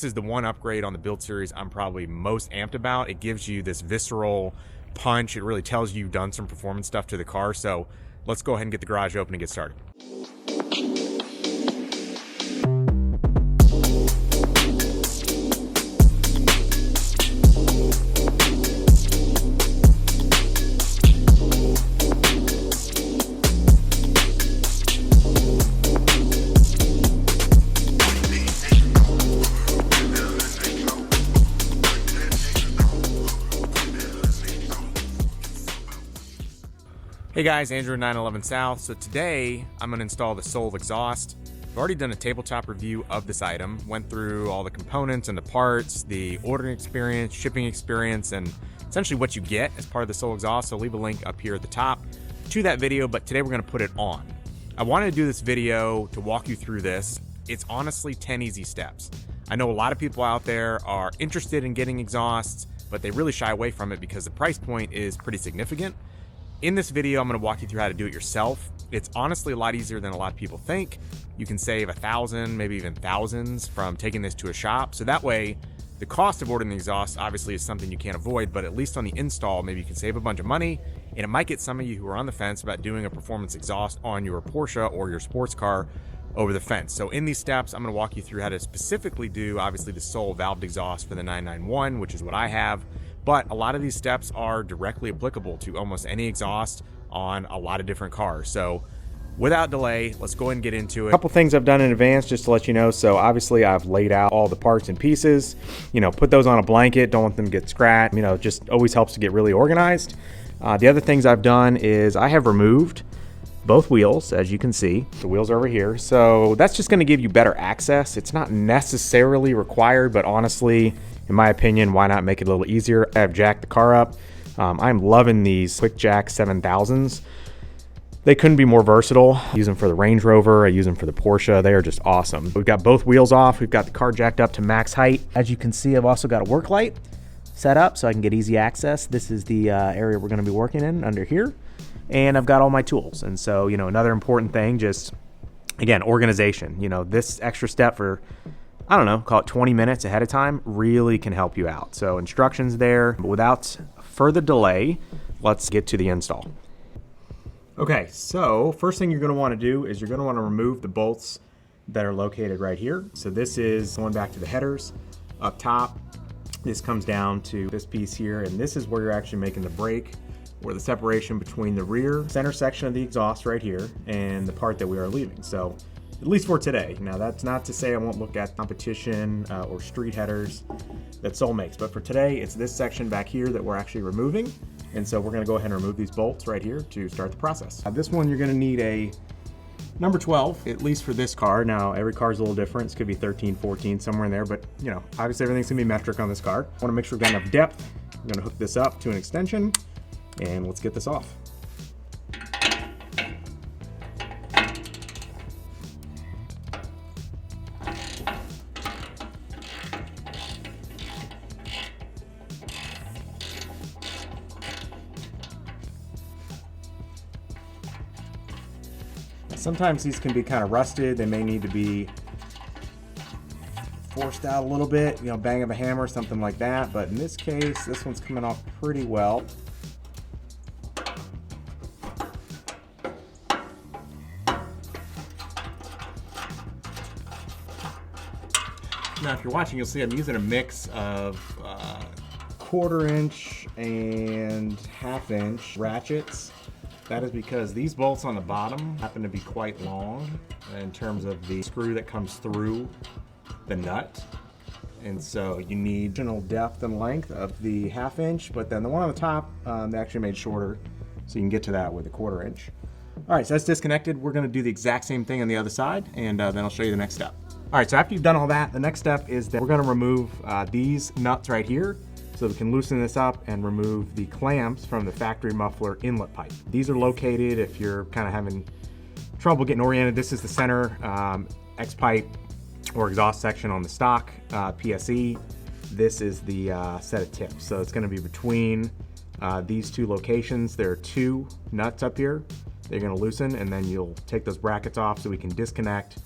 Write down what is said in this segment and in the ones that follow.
This is the one upgrade on the build series I'm probably most amped about. It gives you this visceral punch. It really tells you you've done some performance stuff to the car. So let's go ahead and get the garage open and get started. Hey guys, Andrew 911 South. So today I'm going to install the Soul exhaust. I've already done a tabletop review of this item, went through all the components and the parts, the ordering experience, shipping experience, and essentially what you get as part of the Soul exhaust. So I'll leave a link up here at the top to that video, but today we're going to put it on. I wanted to do this video to walk you through this. It's honestly 10 easy steps. I know a lot of people out there are interested in getting exhausts, but they really shy away from it because the price point is pretty significant. In this video, I'm going to walk you through how to do it yourself. It's honestly a lot easier than a lot of people think. You can save $1,000, maybe even thousands from taking this to a shop. So that way, the cost of ordering the exhaust obviously is something you can't avoid, but at least on the install, maybe you can save a bunch of money, and it might get some of you who are on the fence about doing a performance exhaust on your Porsche or your sports car over the fence. So in these steps, I'm going to walk you through how to specifically do, obviously, the Soul valved exhaust for the 991, which is what I have. But a lot of these steps are directly applicable to almost any exhaust on a lot of different cars. So without delay, let's go ahead and get into it. A couple things I've done in advance just to let you know. So obviously I've laid out all the parts and pieces, put those on a blanket. Don't want them to get scratched. Just always helps to get really organized. The other things I've done is I have removed both wheels, as you can see. The wheels are over here. So that's just going to give you better access. It's not necessarily required, but honestly, in my opinion, why not make it a little easier? I've jacked the car up. I'm loving these Quick Jack 7000s. They couldn't be more versatile. I use them for the Range Rover. I use them for the Porsche. They are just awesome. We've got both wheels off. We've got the car jacked up to max height. As you can see, I've also got a work light set up so I can get easy access. This is the area we're going to be working in under here. And I've got all my tools. And so, another important thing, just, again, organization. This extra step for, I don't know, call it 20 minutes ahead of time, really can help you out. So instructions there. But without further delay, let's get to the install. Okay, so first thing you're going to want to do is you're going to want to remove the bolts that are located right here. So this is going back to the headers up top. This comes down to this piece here, and this is where you're actually making the break, or the separation between the rear center section of the exhaust right here and the part that we are leaving. So at least for today. Now that's not to say I won't look at competition or street headers that Soul makes, but for today it's this section back here that we're actually removing. And so we're going to go ahead and remove these bolts right here to start the process. This one you're going to need a number 12, at least for this car. Now every car is a little different. This could be 13, 14, somewhere in there, but obviously everything's going to be metric on this car. I want to make sure we've got enough depth. I'm going to hook this up to an extension and let's get this off. Sometimes these can be kind of rusted. They may need to be forced out a little bit, bang of a hammer, something like that. But in this case, this one's coming off pretty well. Now, if you're watching, you'll see I'm using a mix of 1/4 inch and 1/2 inch ratchets. That is because these bolts on the bottom happen to be quite long in terms of the screw that comes through the nut. And so you need general depth and length of the 1/2 inch, but then the one on the top, they actually made shorter, so you can get to that with a 1/4 inch. All right, so that's disconnected. We're gonna do the exact same thing on the other side, and then I'll show you the next step. All right, so after you've done all that, the next step is that we're gonna remove these nuts right here so we can loosen this up and remove the clamps from the factory muffler inlet pipe. These are located, if you're kind of having trouble getting oriented, this is the center X pipe or exhaust section on the stock PSE. This is the set of tips. So it's gonna be between these two locations. There are 2 nuts up here. They're gonna loosen, and then you'll take those brackets off so we can disconnect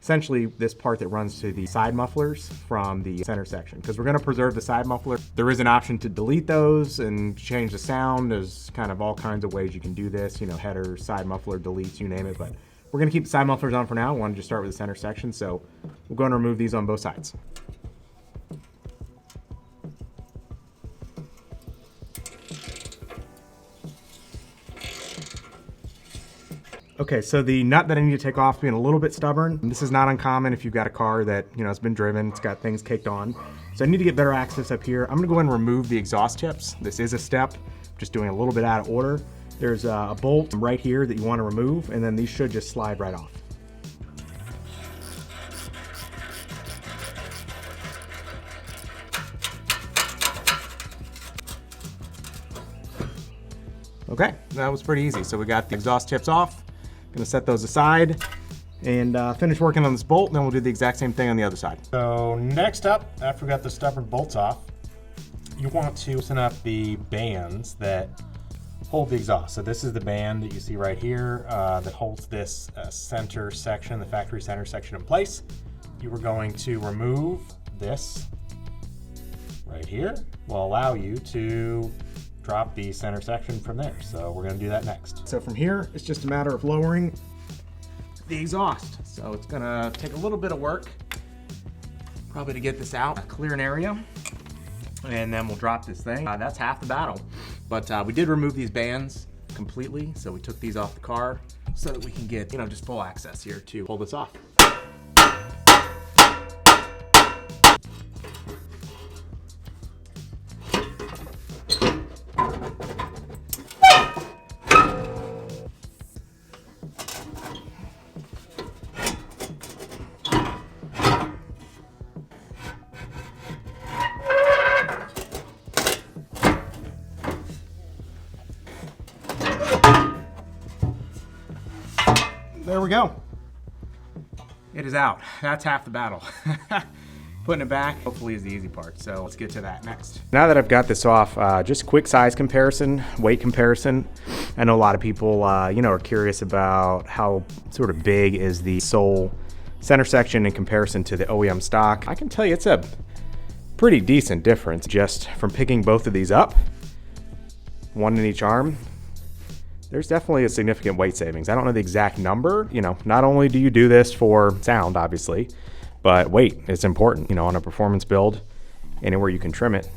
essentially this part that runs to the side mufflers from the center section. Because we're going to preserve the side muffler. There is an option to delete those and change the sound. There's kind of all kinds of ways you can do this, you know, header, side muffler, deletes, you name it. But we're going to keep the side mufflers on for now. I wanted to start with the center section, so we're going to remove these on both sides. Okay, so the nut that I need to take off being a little bit stubborn. This is not uncommon if you've got a car that, you know, has been driven, it's got things caked on. So I need to get better access up here. I'm gonna go ahead and remove the exhaust tips. This is a step, just doing a little bit out of order. There's a bolt right here that you wanna remove, and then these should just slide right off. Okay, that was pretty easy. So we got the exhaust tips off. Gonna set those aside and finish working on this bolt, and then we'll do the exact same thing on the other side. So next up, after we got the stubborn bolts off, you want to loosen up the bands that hold the exhaust. So this is the band that you see right here that holds this center section, the factory center section in place. You are going to remove this right here. Will allow you to drop the center section from there. So we're gonna do that next. So from here, it's just a matter of lowering the exhaust. So it's gonna take a little bit of work, probably to get this out, clear an area, and then we'll drop this thing. That's half the battle. But we did remove these bands completely. So we took these off the car so that we can get, you know, just full access here to pull this off. There we go. It is out. That's half the battle. Putting it back, hopefully, is the easy part. So let's get to that next. Now that I've got this off, just quick size comparison, weight comparison. I know a lot of people, you know, are curious about how sort of big is the sole center section in comparison to the OEM stock. I can tell you it's a pretty decent difference just from picking both of these up, one in each arm. There's definitely a significant weight savings. I don't know the exact number. You know, not only do you do this for sound, obviously, but weight is important. You know, on a performance build, anywhere you can trim it,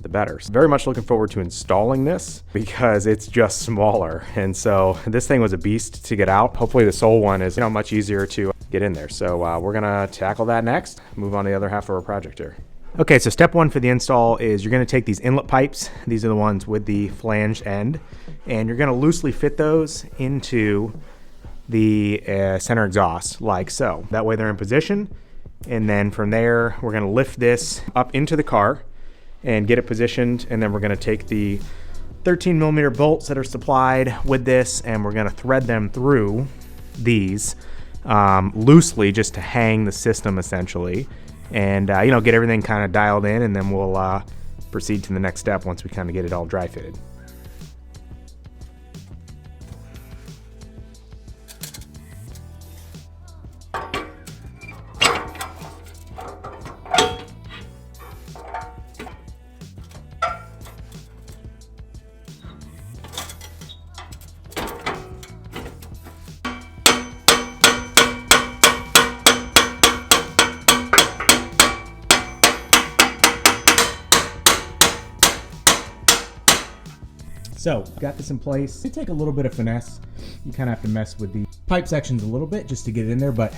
the better. So very much looking forward to installing this because it's just smaller. And so this thing was a beast to get out. Hopefully the sole one is, you know, much easier to get in there. So we're gonna tackle that next, move on to the other half of our project here. Okay, so step one for the install is you're gonna take these inlet pipes. These are the ones with the flanged end, and you're gonna loosely fit those into the center exhaust like so. That way they're in position, and then from there, we're gonna lift this up into the car and get it positioned, and then we're gonna take the 13mm bolts that are supplied with this, and we're gonna thread them through these loosely just to hang the system essentially. And you know, get everything kind of dialed in, and then we'll proceed to the next step once we kind of get it all dry fitted. So, got this in place. It take a little bit of finesse. You kind of have to mess with the pipe sections a little bit just to get it in there, but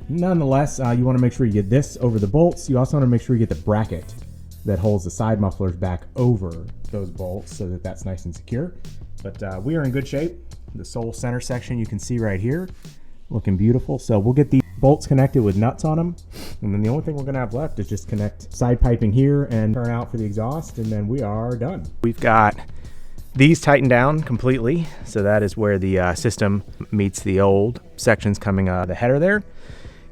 nonetheless, you want to make sure you get this over the bolts. You also want to make sure you get the bracket that holds the side mufflers back over those bolts so that that's nice and secure. But we are in good shape. The sole center section you can see right here, looking beautiful. So we'll get the bolts connected with nuts on them, and then the only thing we're gonna have left is just connect side piping here and turn out for the exhaust, and then we are done. We've got these tightened down completely, so that is where the system meets the old sections coming the header there.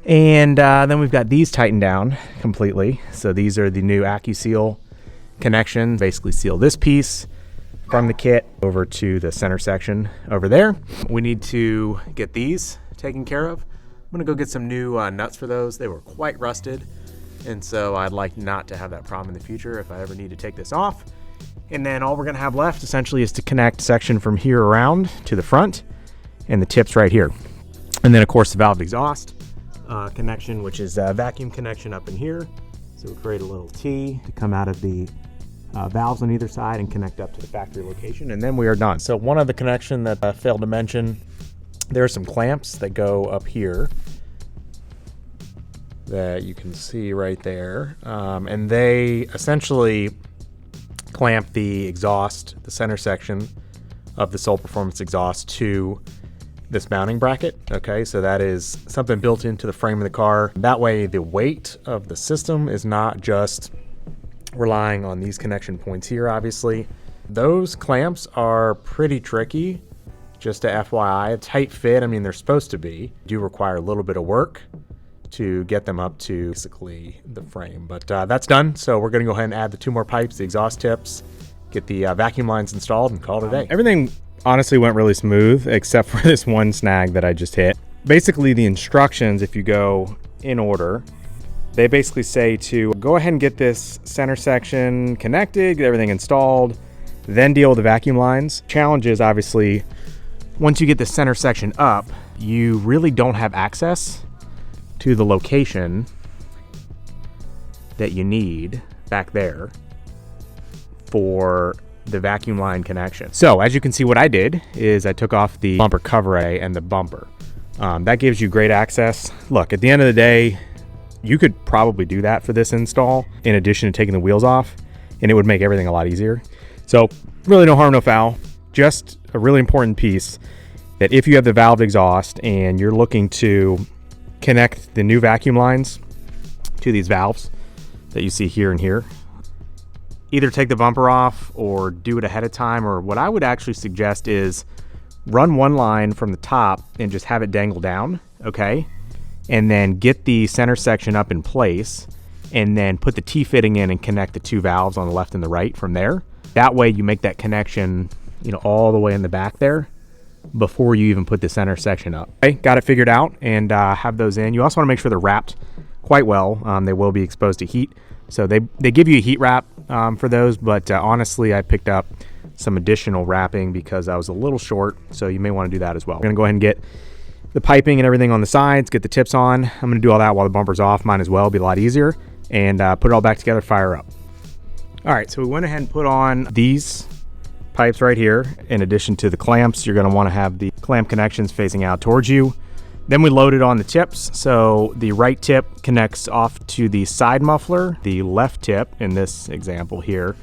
And then we've got these tightened down completely. So these are the new AccuSeal connections. Basically seal this piece from the kit over to the center section over there. We need to get these taken care of. I'm gonna go get some new nuts for those. They were quite rusted, and so I'd like not to have that problem in the future if I ever need to take this off. And then all we're gonna have left essentially is to connect section from here around to the front and the tips right here. And then of course the valve exhaust connection, which is a vacuum connection up in here. So we'll create a little T to come out of the valves on either side and connect up to the factory location, and then we are done. So one other connection that I failed to mention, there are some clamps that go up here that you can see right there, and they essentially clamp the exhaust, the center section of the Soul Performance exhaust to this mounting bracket. Okay, so that is something built into the frame of the car. That way the weight of the system is not just relying on these connection points here. Obviously those clamps are pretty tricky, just a FYI. A tight fit, I mean they're supposed to be, do require a little bit of work to get them up to basically the frame, but that's done. So we're gonna go ahead and add the 2 more pipes, the exhaust tips, get the vacuum lines installed, and call it a day. Everything honestly went really smooth except for this one snag that I just hit. Basically the instructions, if you go in order, they basically say to go ahead and get this center section connected, get everything installed, then deal with the vacuum lines. Challenge is obviously once you get the center section up, you really don't have access to the location that you need back there for the vacuum line connection. So as you can see, what I did is I took off the bumper cover and the bumper. That gives you great access. Look, at the end of the day, you could probably do that for this install in addition to taking the wheels off, and it would make everything a lot easier. So really no harm, no foul. Just a really important piece that if you have the valve exhaust and you're looking to connect the new vacuum lines to these valves that you see here and here, either take the bumper off or do it ahead of time, or what I would actually suggest is run one line from the top and just have it dangle down, okay? And then get the center section up in place and then put the T-fitting in and connect the 2 valves on the left and the right from there. That way you make that connection, you know, all the way in the back there before you even put the center section up. Okay, got it figured out, and have those in. You also want to make sure they're wrapped quite well. They will be exposed to heat, so they give you a heat wrap for those, but honestly I picked up some additional wrapping because I was a little short, so you may want to do that as well. We're gonna go ahead and get the piping and everything on the sides, get the tips on. I'm gonna do all that while the bumper's off. Mine as well, be a lot easier, and put it all back together, fire up. All right, so we went ahead and put on these pipes right here. In addition to the clamps, you're going to want to have the clamp connections facing out towards you. Then we loaded on the tips. So the right tip connects off to the side muffler. The left tip, in this example here,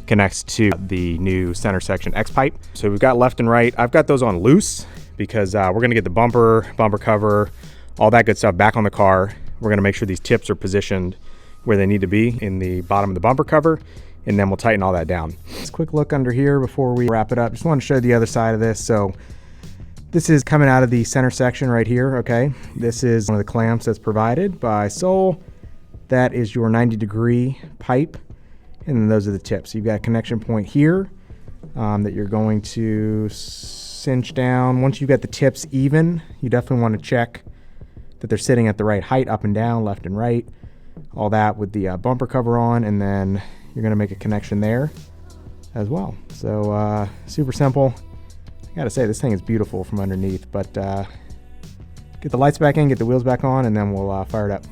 connects to the new center section X pipe. So we've got left and right. I've got those on loose because we're going to get the bumper cover, all that good stuff back on the car. We're going to make sure these tips are positioned where they need to be in the bottom of the bumper cover, and then we'll tighten all that down. Just a quick look under here before we wrap it up. Just want to show the other side of this. So this is coming out of the center section right here, okay? This is one of the clamps that's provided by Soul. That is your 90-degree pipe, and then those are the tips. You've got a connection point here that you're going to cinch down. Once you've got the tips even, you definitely want to check that they're sitting at the right height, up and down, left and right, all that with the bumper cover on, and then you're going to make a connection there as well. So super simple. I gotta say, this thing is beautiful from underneath, but get the lights back in, get the wheels back on, and then we'll fire it up.